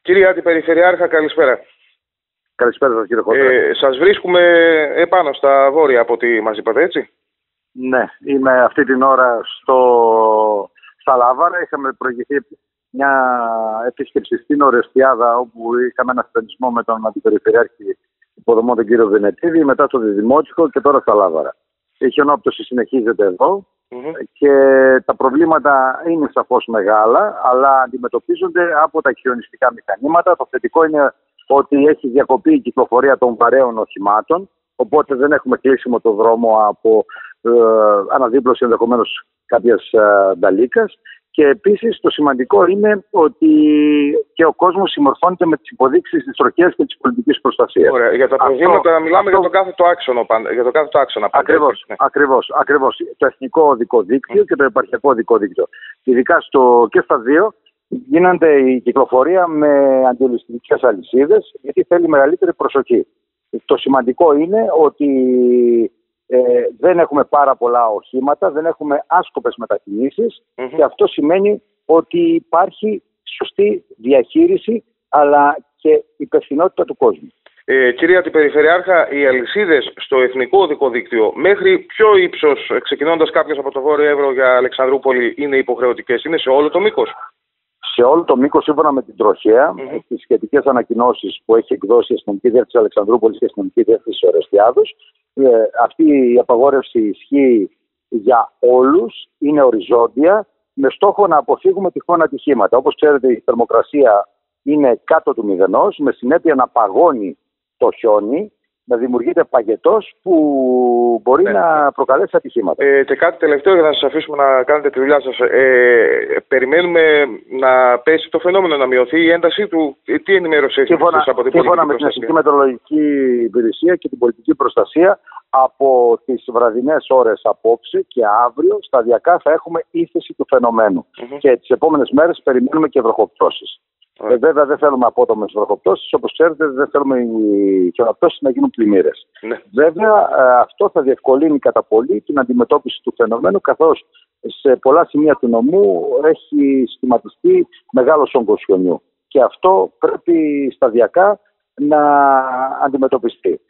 Κύριε Αντιπεριφερειάρχα, καλησπέρα. Καλησπέρα σας, κύριε Χοντρέ. Σας βρίσκουμε επάνω στα βόρεια από ό,τι μας είπατε, έτσι? Ναι, είμαι αυτή την ώρα στα Λάβαρα. Είχαμε προηγηθεί μια επίσκεψη στην Ορεστιάδα, όπου είχαμε ένα συντονισμό με τον Αντιπεριφερειάρχη Υποδομών, τον κύριο Βενετίδη, μετά στο Διδημότυχο και τώρα στα Λάβαρα. Η χιονόπτωση συνεχίζεται εδώ και τα προβλήματα είναι σαφώς μεγάλα, αλλά αντιμετωπίζονται από τα χιονιστικά μηχανήματα. Το θετικό είναι ότι έχει διακοπεί η κυκλοφορία των βαρέων οχημάτων, οπότε δεν έχουμε κλείσιμο το δρόμο από αναδίπλωση ενδεχομένως κάποιας νταλίκας. Και επίσης το σημαντικό είναι ότι και ο κόσμος συμμορφώνεται με τις υποδείξεις της τροχέας και της πολιτικής προστασίας. Ωραία. Για τα προβλήματα μιλάμε για το κάθετο άξονα. Ακριβώς. Το εθνικό οδικό δίκτυο και το επαρχιακό οδικό δίκτυο. Ειδικά και στα δύο γίνεται η κυκλοφορία με αντιολισθητικές αλυσίδες, γιατί θέλει μεγαλύτερη προσοχή. Το σημαντικό είναι ότι δεν έχουμε πάρα πολλά οχήματα, δεν έχουμε άσκοπες μετακινήσεις και αυτό σημαίνει ότι υπάρχει σωστή διαχείριση αλλά και υπευθυνότητα του κόσμου. Κυρία Αντιπεριφερειάρχα, οι αλυσίδες στο εθνικό οδικό δίκτυο μέχρι ποιο ύψος, ξεκινώντας κάποιος από το Βόρειο Εύρο για Αλεξανδρούπολη, είναι υποχρεωτικές? Είναι σε όλο το μήκος? Σε όλο το μήκος, σύμφωνα με την τροχέα, τις σχετικές ανακοινώσεις που έχει εκδώσει η Αστυνομική Διεύθυνση Αλεξανδρούπολης και η Αστυνομική Διεύθυνση Ορεστιάδος, αυτή η απαγόρευση ισχύει για όλους, είναι οριζόντια, με στόχο να αποφύγουμε τυχόν ατυχήματα. Όπως ξέρετε, η θερμοκρασία είναι κάτω του μηδενός, με συνέπεια να παγώνει το χιόνι, να δημιουργείται παγετός που μπορεί να προκαλέσει ατυχήματα. Και κάτι τελευταίο για να σας αφήσουμε να κάνετε τη δουλειά σας. Περιμένουμε να πέσει το φαινόμενο, να μειωθεί η έντασή του. Τι ενημέρωση έχετε από την πολιτική προστασία? Σύμφωνα με την Εθνική Μετεωρολογική Υπηρεσία και την πολιτική προστασία, από τις βραδινές ώρες απόψε και αύριο σταδιακά θα έχουμε ύφεση του φαινομένου. Και τις επόμενες μέρες περιμένουμε και βροχοπτώσεις. Βέβαια δεν θέλουμε απότομες βροχοπτώσεις, όπως ξέρετε δεν θέλουμε οι χιονοπτώσεις να γίνουν πλημμύρες. Βέβαια αυτό θα διευκολύνει κατά πολύ την αντιμετώπιση του φαινομένου, καθώς σε πολλά σημεία του νομού έχει σχηματιστεί μεγάλος όγκος χιονιού και αυτό πρέπει σταδιακά να αντιμετωπιστεί.